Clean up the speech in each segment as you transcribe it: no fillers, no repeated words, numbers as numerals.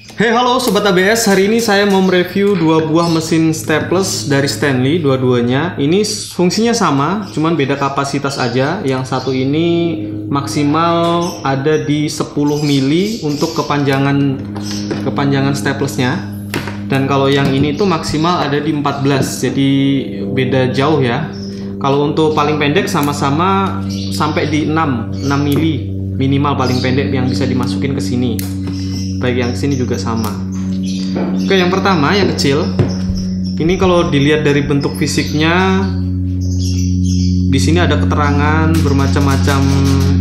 Hey halo Sobat ABS, hari ini saya mau mereview dua buah mesin staples dari Stanley, dua-duanya. Ini fungsinya sama, cuman beda kapasitas aja. Yang satu ini maksimal ada di 10 mili untuk kepanjangan staplesnya. Dan kalau yang ini tuh maksimal ada di 14, jadi beda jauh ya. Kalau untuk paling pendek sama-sama sampai di 6 mili minimal paling pendek yang bisa dimasukin ke sini. Baik yang sini juga sama. Oke, yang pertama yang kecil. Ini kalau dilihat dari bentuk fisiknya, di sini ada keterangan bermacam-macam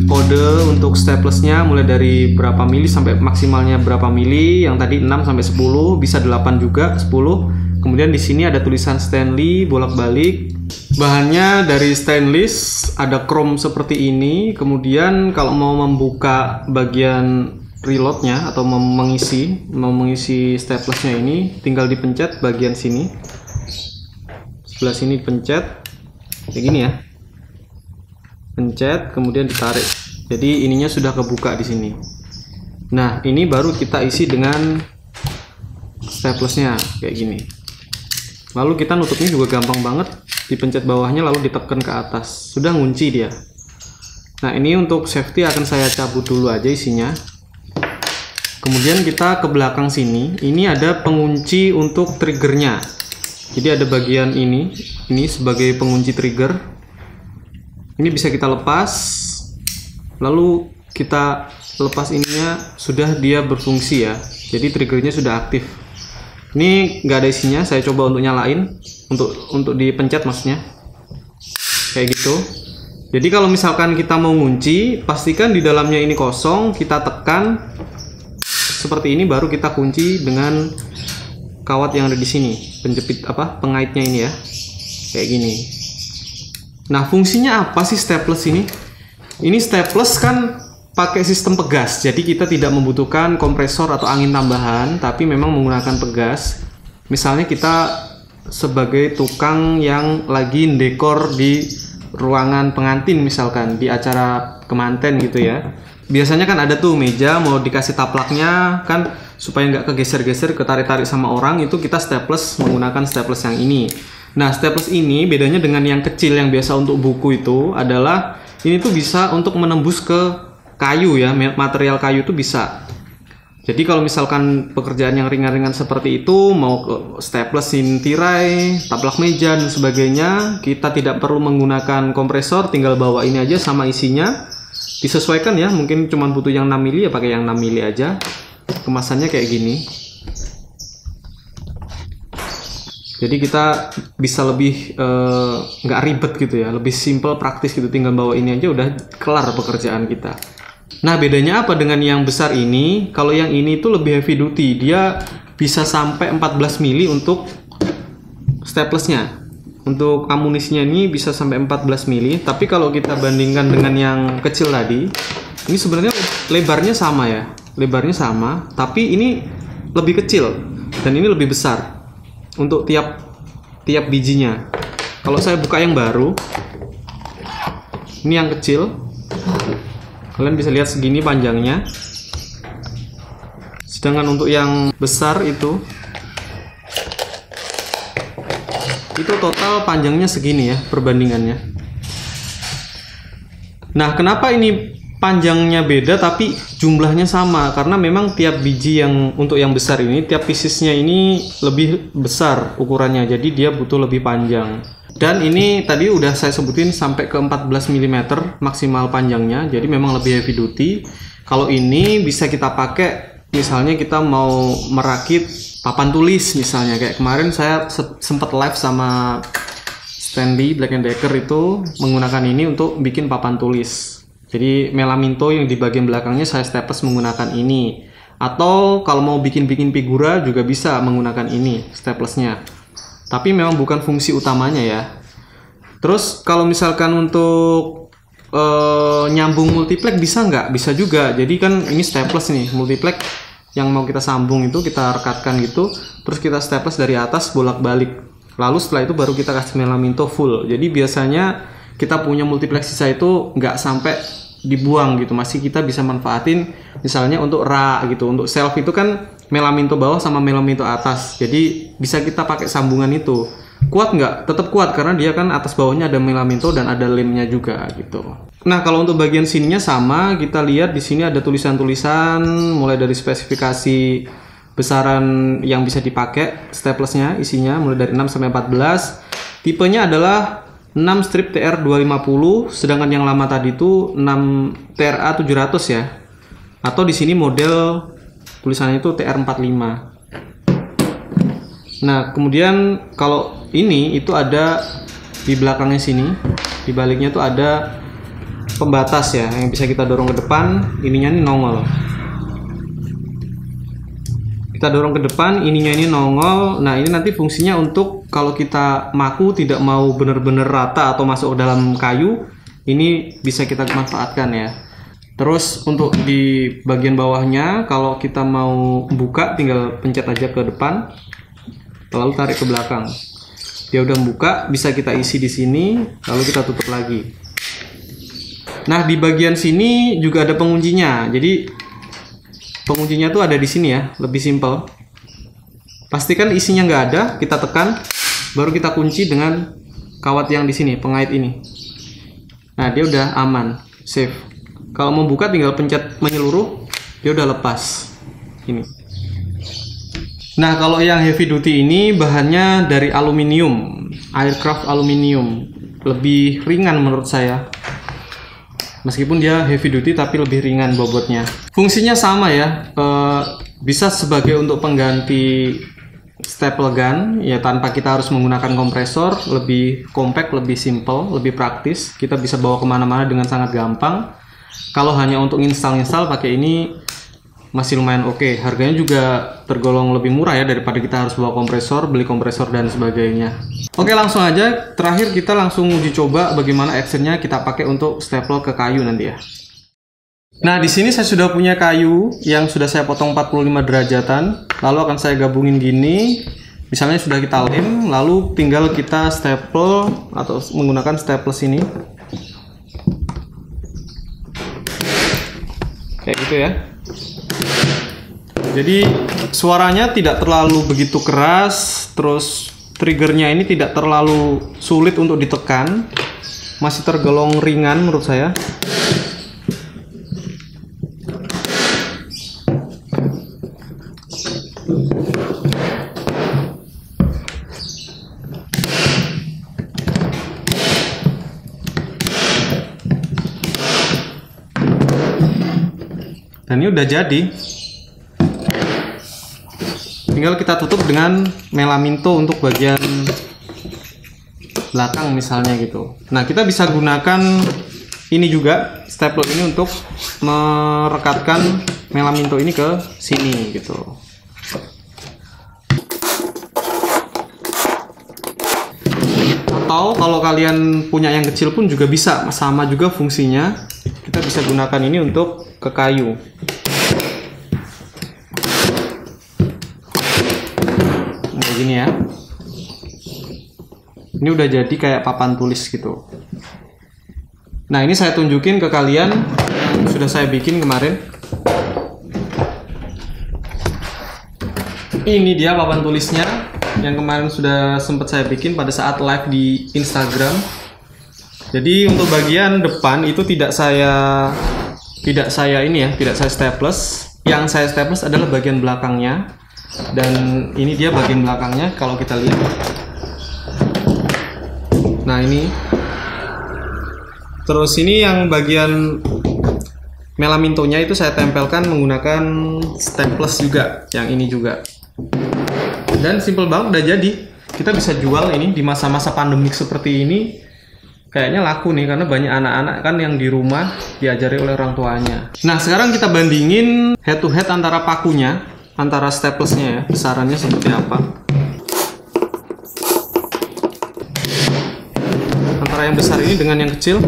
kode untuk staplesnya, mulai dari berapa mili sampai maksimalnya berapa mili. Yang tadi 6 sampai 10, bisa 8 juga, 10. Kemudian di sini ada tulisan Stanley bolak-balik. Bahannya dari stainless, ada chrome seperti ini. Kemudian kalau mau membuka bagian reloadnya atau mengisi staplesnya ini, tinggal dipencet bagian sini, sebelah sini pencet kayak gini ya, pencet kemudian ditarik, jadi ininya sudah kebuka di sini. Nah ini baru kita isi dengan staplesnya kayak gini, lalu kita nutupnya juga gampang banget, dipencet bawahnya lalu ditekan ke atas, sudah ngunci dia. Nah ini untuk safety akan saya cabut dulu aja isinya. Kemudian kita ke belakang sini, ini ada pengunci untuk triggernya. Jadi ada bagian ini sebagai pengunci trigger. Ini bisa kita lepas, lalu kita lepas ininya, sudah dia berfungsi ya. Jadi triggernya sudah aktif. Ini nggak ada isinya, saya coba untuk nyalain, untuk dipencet maksudnya, kayak gitu. Jadi kalau misalkan kita mau ngunci, pastikan di dalamnya ini kosong, kita tekan seperti ini, baru kita kunci dengan kawat yang ada di sini, penjepit pengaitnya ini ya, kayak gini. Nah fungsinya apa sih staples ini? Ini staples kan pakai sistem pegas, jadi kita tidak membutuhkan kompresor atau angin tambahan, tapi memang menggunakan pegas. Misalnya kita sebagai tukang yang lagi dekor di ruangan pengantin, misalkan di acara kemanten gitu ya. Biasanya kan ada tuh meja mau dikasih taplaknya kan, supaya nggak kegeser-geser, ketarik-tarik sama orang, itu kita staples menggunakan staples yang ini. Nah staples ini bedanya dengan yang kecil yang biasa untuk buku itu adalah ini tuh bisa untuk menembus ke kayu ya, material kayu itu bisa. Jadi kalau misalkan pekerjaan yang ringan-ringan seperti itu, mau staplesin tirai, taplak meja dan sebagainya, kita tidak perlu menggunakan kompresor, tinggal bawa ini aja sama isinya. Disesuaikan ya, mungkin cuma butuh yang 6 mili ya pakai yang 6 mili aja. Kemasannya kayak gini. Jadi kita bisa lebih nggak ribet gitu ya, lebih simple, praktis gitu, tinggal bawa ini aja udah kelar pekerjaan kita. Nah bedanya apa dengan yang besar ini? Kalau yang ini tuh lebih heavy duty, dia bisa sampai 14 mili untuk staplesnya. Untuk amunisinya ini bisa sampai 14 mili, tapi kalau kita bandingkan dengan yang kecil tadi, ini sebenarnya lebarnya sama ya, lebarnya sama, tapi ini lebih kecil dan ini lebih besar untuk tiap bijinya. Kalau saya buka yang baru, ini yang kecil, kalian bisa lihat segini panjangnya, sedangkan untuk yang besar itu total panjangnya segini ya perbandingannya. Nah kenapa ini panjangnya beda tapi jumlahnya sama? Karena memang tiap biji yang untuk yang besar ini, tiap piecesnya ini lebih besar ukurannya, jadi dia butuh lebih panjang. Dan ini tadi udah saya sebutin sampai ke 14 mm maksimal panjangnya, jadi memang lebih heavy duty. Kalau ini bisa kita pakai, misalnya kita mau merakit papan tulis misalnya, kayak kemarin saya sempat live sama Stanley Black & Decker itu menggunakan ini untuk bikin papan tulis. Jadi melaminto yang di bagian belakangnya saya staples menggunakan ini. Atau kalau mau bikin figura juga bisa menggunakan ini staplesnya. Tapi memang bukan fungsi utamanya ya. Terus kalau misalkan untuk nyambung multiplex bisa nggak? Bisa juga. Jadi kan ini staples nih, multiplex yang mau kita sambung itu kita rekatkan gitu, terus kita staples dari atas bolak-balik, lalu setelah itu baru kita kasih melaminto full. Jadi biasanya kita punya multiplex sisa itu nggak sampai dibuang gitu, masih kita bisa manfaatin misalnya untuk rak gitu. Untuk shelf itu kan melaminto bawah sama melaminto atas. Jadi bisa kita pakai sambungan itu. Kuat nggak? Tetap kuat karena dia kan atas bawahnya ada melaminto dan ada lemnya juga gitu. Nah, kalau untuk bagian sininya sama, kita lihat di sini ada tulisan-tulisan mulai dari spesifikasi besaran yang bisa dipakai, staplesnya isinya mulai dari 6 sampai 14. Tipenya adalah 6 strip TR250, sedangkan yang lama tadi itu 6 TRA 700 ya. Atau di sini model tulisannya itu TR45. Nah, kemudian kalau ini itu ada di belakangnya sini, di baliknya tuh ada pembatas ya yang bisa kita dorong ke depan, ininya ini nongol. Kita dorong ke depan, ininya ini nongol. Nah, ini nanti fungsinya untuk kalau kita maku tidak mau benar-benar rata atau masuk dalam kayu, ini bisa kita manfaatkan ya. Terus untuk di bagian bawahnya, kalau kita mau buka, tinggal pencet aja ke depan, lalu tarik ke belakang. Dia udah buka, bisa kita isi di sini, lalu kita tutup lagi. Nah, di bagian sini juga ada penguncinya. Jadi penguncinya tuh ada di sini ya, lebih simpel. Pastikan isinya nggak ada, kita tekan, baru kita kunci dengan kawat yang di sini, pengait ini. Nah, dia udah aman, safe. Kalau mau buka tinggal pencet menyeluruh, dia udah lepas. Ini. Nah, kalau yang heavy duty ini bahannya dari aluminium, aircraft aluminium, lebih ringan menurut saya. Meskipun dia heavy duty tapi lebih ringan bobotnya. Fungsinya sama ya, bisa sebagai untuk pengganti staple gun ya, tanpa kita harus menggunakan kompresor, lebih compact, lebih simple, lebih praktis. Kita bisa bawa kemana-mana dengan sangat gampang. Kalau hanya untuk install pakai ini masih lumayan oke. Harganya juga tergolong lebih murah ya daripada kita harus bawa kompresor, beli kompresor dan sebagainya. Oke, langsung aja. Terakhir kita langsung uji coba bagaimana actionnya kita pakai untuk staple ke kayu nanti ya. Nah, di sini saya sudah punya kayu yang sudah saya potong 45 derajatan. Lalu akan saya gabungin gini. Misalnya sudah kita lem, lalu tinggal kita staple atau menggunakan staples ini. Kayak gitu ya. Jadi suaranya tidak terlalu begitu keras, terus triggernya ini tidak terlalu sulit untuk ditekan, masih tergolong ringan menurut saya. Dan ini udah jadi. Tinggal kita tutup dengan melaminto untuk bagian belakang misalnya gitu. Nah, kita bisa gunakan ini juga, staple ini untuk merekatkan melaminto ini ke sini gitu. Atau kalau kalian punya yang kecil pun juga bisa, sama juga fungsinya. Kita bisa gunakan ini untuk ke kayu. Gini ya, ini udah jadi kayak papan tulis gitu. Nah, ini saya tunjukin ke kalian yang sudah saya bikin kemarin. Ini dia papan tulisnya yang kemarin sudah sempat saya bikin pada saat live di Instagram. Jadi untuk bagian depan itu tidak saya staples. Yang saya staples adalah bagian belakangnya. Dan ini dia bagian belakangnya kalau kita lihat. Nah, ini. Terus ini yang bagian melamintonya itu saya tempelkan menggunakan staples juga, yang ini juga. Dan simple banget udah jadi. Kita bisa jual ini di masa-masa pandemik seperti ini. Kayaknya laku nih karena banyak anak-anak kan yang di rumah diajari oleh orang tuanya. Nah, sekarang kita bandingin head to head antara pakunya, antara staplesnya ya, besarannya seperti apa. Antara yang besar ini dengan yang kecil.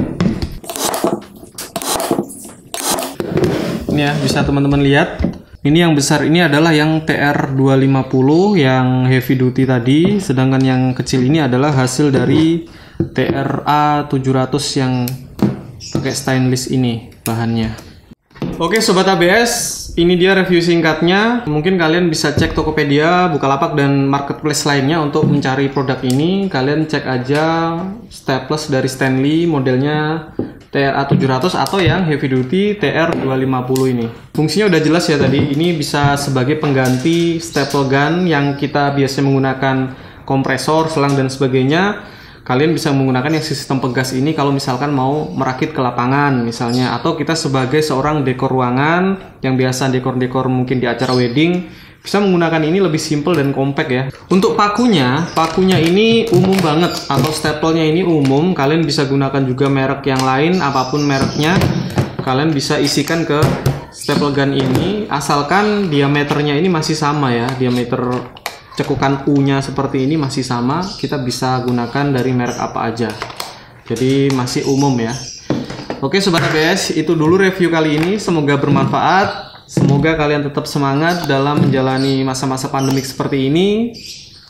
Ini ya, bisa teman-teman lihat. Ini yang besar ini adalah yang TR250 yang heavy duty tadi, sedangkan yang kecil ini adalah hasil dari TRA 700 yang pakai stainless ini bahannya. Oke sobat ABS, ini dia review singkatnya. Mungkin kalian bisa cek Tokopedia, Bukalapak, dan marketplace lainnya untuk mencari produk ini. Kalian cek aja staples dari Stanley modelnya TRA 700 atau yang heavy duty TR 250 ini. Fungsinya udah jelas ya tadi. Ini bisa sebagai pengganti staple gun yang kita biasanya menggunakan kompresor, selang, dan sebagainya. Kalian bisa menggunakan yang sistem pegas ini kalau misalkan mau merakit ke lapangan misalnya, atau kita sebagai seorang dekor ruangan yang biasa dekor-dekor mungkin di acara wedding, bisa menggunakan ini lebih simple dan compact ya. Untuk pakunya ini umum banget, atau staplenya ini umum. Kalian bisa gunakan juga merek yang lain, apapun mereknya. Kalian bisa isikan ke staple gun ini, asalkan diameternya ini masih sama ya, diameter cekukan U-nya seperti ini masih sama. Kita bisa gunakan dari merek apa aja, jadi masih umum ya. Oke Sobat ABS, itu dulu review kali ini. Semoga bermanfaat. Semoga kalian tetap semangat dalam menjalani masa-masa pandemik seperti ini.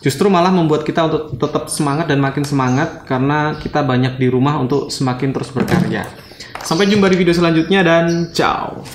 Justru malah membuat kita untuk tetap semangat dan makin semangat, karena kita banyak di rumah untuk semakin terus berkarya. Sampai jumpa di video selanjutnya dan ciao.